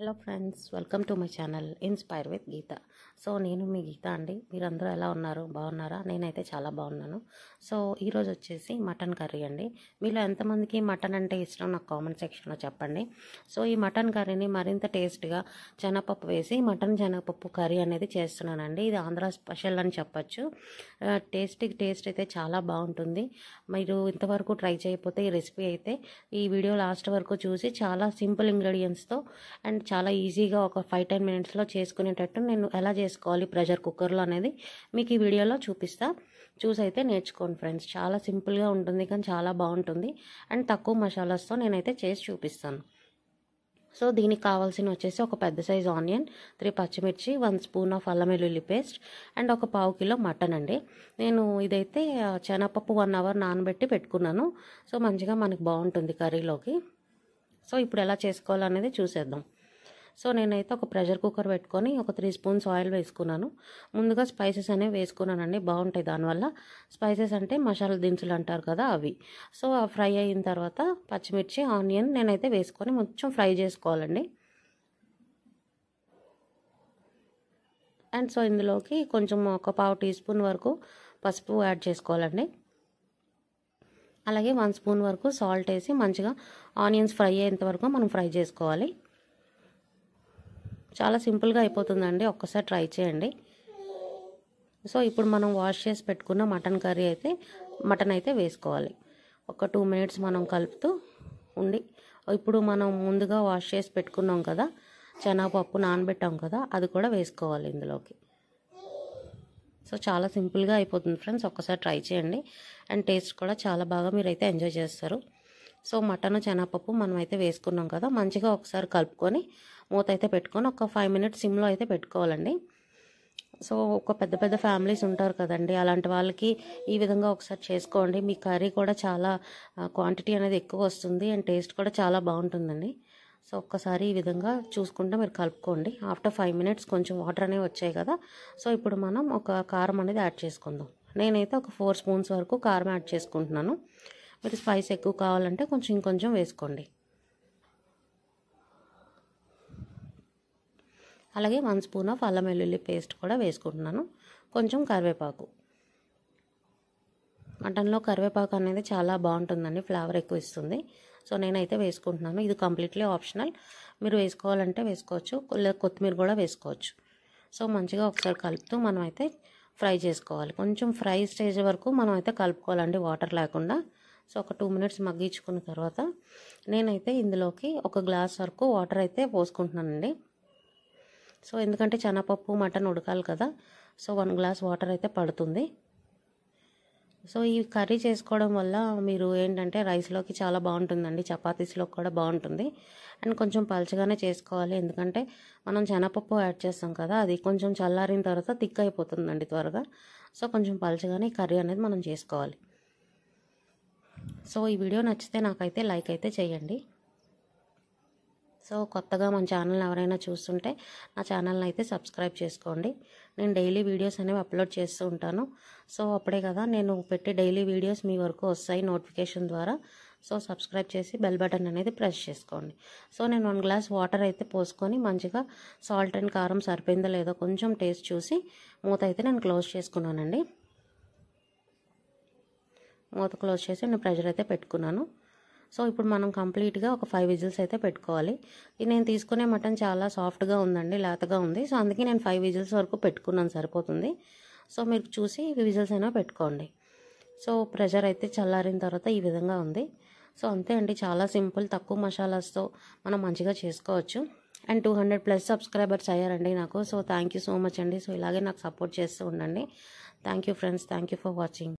Hello friends, welcome to my channel inspire with Geeta. So నేను మీ గీత అండి. మీరందరూ ఎలా ఉన్నారు? బాగున్నారా? నేనైతే చాలా బాగున్నాను. సో ఈరోజు వచ్చేసి మటన్ కర్రీ అండి. మీలో ఎంతమందికి మటన్ అంటే ఇష్టం నాకు కామెంట్ సెక్షన్లో చెప్పండి. సో ఈ మటన్ కర్రీని మరింత టేస్ట్గా శనగపప్పు వేసి మటన్ శనగపప్పు కర్రీ అనేది చేస్తున్నానండి. ఇది ఆంధ్ర స్పెషల్ అని చెప్పచ్చు. టేస్ట్ అయితే చాలా బాగుంటుంది. మీరు ఇంతవరకు ట్రై చేయకపోతే ఈ రెసిపీ అయితే ఈ వీడియో లాస్ట్ వరకు చూసి చాలా సింపుల్ ఇంగ్రీడియంట్స్తో అండ్ చాలా ఈజీగా ఒక 5-10 మినిట్స్లో చేసుకునేటట్టు నేను ఎలా చేసుకోవాలి ప్రెషర్ కుక్కర్లో అనేది మీకు ఈ వీడియోలో చూసి అయితే నేర్చుకోండి ఫ్రెండ్స్. చాలా సింపుల్గా ఉంటుంది కానీ చాలా బాగుంటుంది అండ్ తక్కువ మసాలాస్తో నేనైతే చేసి చూపిస్తాను. సో దీనికి కావాల్సిన వచ్చేసి ఒక పెద్ద సైజు ఆనియన్, 3 పచ్చిమిర్చి, 1 స్పూన్ ఆఫ్ అల్లం వెల్లుల్లి పేస్ట్ అండ్ ఒక 1/2 కిలో మటన్ అండి. నేను ఇదైతే శనగపప్పు 1 అవర్ నానబెట్టి పెట్టుకున్నాను. సో మంచిగా మనకి బాగుంటుంది కర్రీలోకి. సో ఇప్పుడు ఎలా చేసుకోవాలనేది చూసేద్దాం. సో నేనైతే ఒక ప్రెషర్ కుక్కర్ పెట్టుకొని ఒక 3 స్పూన్స్ ఆయిల్ వేసుకున్నాను. ముందుగా స్పైసెస్ అనేవి వేసుకున్నానండి, బాగుంటాయి దానివల్ల. స్పైసెస్ అంటే మసాలా దినుసులు అంటారు కదా, అవి. సో ఫ్రై అయిన తర్వాత పచ్చిమిర్చి, ఆనియన్ నేనైతే వేసుకొని కొంచెం ఫ్రై చేసుకోవాలండి. అండ్ సో ఇందులోకి కొంచెం ఒక 1/2 టీ స్పూన్ వరకు పసుపు యాడ్ చేసుకోవాలండి. అలాగే 1 స్పూన్ వరకు సాల్ట్ వేసి మంచిగా ఆనియన్స్ ఫ్రై అయ్యేంత వరకు మనం ఫ్రై చేసుకోవాలి. చాలా సింపుల్గా అయిపోతుందండి, ఒక్కసారి ట్రై చేయండి. సో ఇప్పుడు మనం వాష్ చేసి పెట్టుకున్న మటన్ అయితే వేసుకోవాలి. ఒక 2 మినిట్స్ మనం కలుపుతూ ఉండి, ఇప్పుడు మనం ముందుగా వాష్ చేసి పెట్టుకున్నాం కదా, శనగపప్పు నానబెట్టాం కదా, అది కూడా వేసుకోవాలి ఇందులోకి. సో చాలా సింపుల్గా అయిపోతుంది ఫ్రెండ్స్, ఒక్కసారి ట్రై చేయండి అండ్ టేస్ట్ కూడా చాలా బాగా మీరైతే ఎంజాయ్ చేస్తారు. సో మటన్ శనగపప్పు మనం అయితే వేసుకున్నాం కదా, మంచిగా ఒకసారి కలుపుకొని మూత అయితే పెట్టుకొని ఒక 5 మినిట్స్ సిమ్లో అయితే పెట్టుకోవాలండి. సో ఒక పెద్ద ఫ్యామిలీస్ ఉంటారు కదండి, అలాంటి వాళ్ళకి ఈ విధంగా ఒకసారి చేసుకోండి. మీ కర్రీ కూడా చాలా క్వాంటిటీ అనేది ఎక్కువ వస్తుంది అండ్ టేస్ట్ కూడా చాలా బాగుంటుందండి. సో ఒక్కసారి ఈ విధంగా చూసుకుంటే మీరు కలుపుకోండి. ఆఫ్టర్ 5 మినిట్స్ కొంచెం వాటర్ అనేవి వచ్చాయి కదా, సో ఇప్పుడు మనం ఒక కారం అనేది యాడ్ చేసుకుందాం. నేనైతే ఒక 4 స్పూన్స్ వరకు కారం యాడ్ చేసుకుంటున్నాను. మీరు స్పైస్ ఎక్కువ కావాలంటే ఇంకొంచెం వేసుకోండి. అలాగే 1 స్పూన్ ఆఫ్ అల్లం వెల్లుల్లి పేస్ట్ కూడా వేసుకుంటున్నాను. కొంచెం కరివేపాకు. మటన్లో కరివేపాకు అనేది చాలా బాగుంటుందండి, ఫ్లేవర్ ఎక్కువ ఇస్తుంది. సో నేనైతే వేసుకుంటున్నాను. ఇది కంప్లీట్లీ ఆప్షనల్, మీరు వేసుకోవాలంటే వేసుకోవచ్చు, లేదా కొత్తిమీర కూడా వేసుకోవచ్చు. సో మంచిగా ఒకసారి కలుపుతూ మనం అయితే ఫ్రై చేసుకోవాలి. కొంచెం ఫ్రై స్టేజ్ వరకు మనం అయితే కలుపుకోవాలండి, వాటర్ లేకుండా. సో ఒక 2 మినిట్స్ మగ్గించుకున్న తర్వాత నేనైతే ఇందులోకి 1 గ్లాస్ వరకు వాటర్ అయితే పోసుకుంటున్నానండి. సో ఎందుకంటే శనగపప్పు మటన్ ఉడకాలి కదా, సో 1 గ్లాస్ వాటర్ అయితే పడుతుంది. సో ఈ కర్రీ చేసుకోవడం వల్ల మీరు ఏంటంటే రైస్లోకి చాలా బాగుంటుందండి, చపాతీస్లోకి కూడా బాగుంటుంది. అండ్ కొంచెం పలచగానే చేసుకోవాలి, ఎందుకంటే మనం శనగపప్పు యాడ్ చేస్తాం కదా, అది కొంచెం చల్లారిన తర్వాత థిక్ అయిపోతుందండి త్వరగా. సో కొంచెం పలచగానే కర్రీ అనేది మనం చేసుకోవాలి. సో ఈ వీడియో నచ్చితే నాకైతే లైక్ అయితే చేయండి. సో కొత్తగా మన ఛానల్ని ఎవరైనా చూస్తుంటే నా ఛానల్ని అయితే సబ్స్క్రైబ్ చేసుకోండి. నేను డైలీ వీడియోస్ అనేవి అప్లోడ్ చేస్తూ ఉంటాను. సో అప్పుడే కదా నేను పెట్టే డైలీ వీడియోస్ మీ వరకు వస్తాయి నోటిఫికేషన్ ద్వారా. సో సబ్స్క్రైబ్ చేసి బెల్ బటన్ అనేది ప్రెస్ చేసుకోండి. సో నేను 1 గ్లాస్ వాటర్ అయితే పోసుకొని మంచిగా సాల్ట్ అండ్ కారం సరిపోయిందో లేదో కొంచెం టేస్ట్ చూసి మూత అయితే నేను క్లోజ్ చేసుకున్నానండి. మూత క్లోజ్ చేసి నేను ప్రెషర్ అయితే పెట్టుకున్నాను. సో ఇప్పుడు మనం కంప్లీట్గా ఒక 5 విజిల్స్ అయితే పెట్టుకోవాలి. నేను తీసుకునే మటన్ చాలా సాఫ్ట్గా ఉందండి, లేతగా ఉంది. సో అందుకే నేను 5 విజిల్స్ వరకు పెట్టుకున్నాను, సరిపోతుంది. సో మీరు చూసి విజిల్స్ అయినా పెట్టుకోండి. సో ప్రెషర్ అయితే చల్లారిన తర్వాత ఈ విధంగా ఉంది. సో అంతే అండి, చాలా సింపుల్, తక్కువ మసాలాస్తో మనం మంచిగా చేసుకోవచ్చు. అండ్ 200+ సబ్స్క్రైబర్స్ అయ్యారండి నాకు. So thank you so much అండి. సో ఇలాగే నాకు సపోర్ట్ చేస్తూ ఉండండి. Thank you friends, thank you for watching.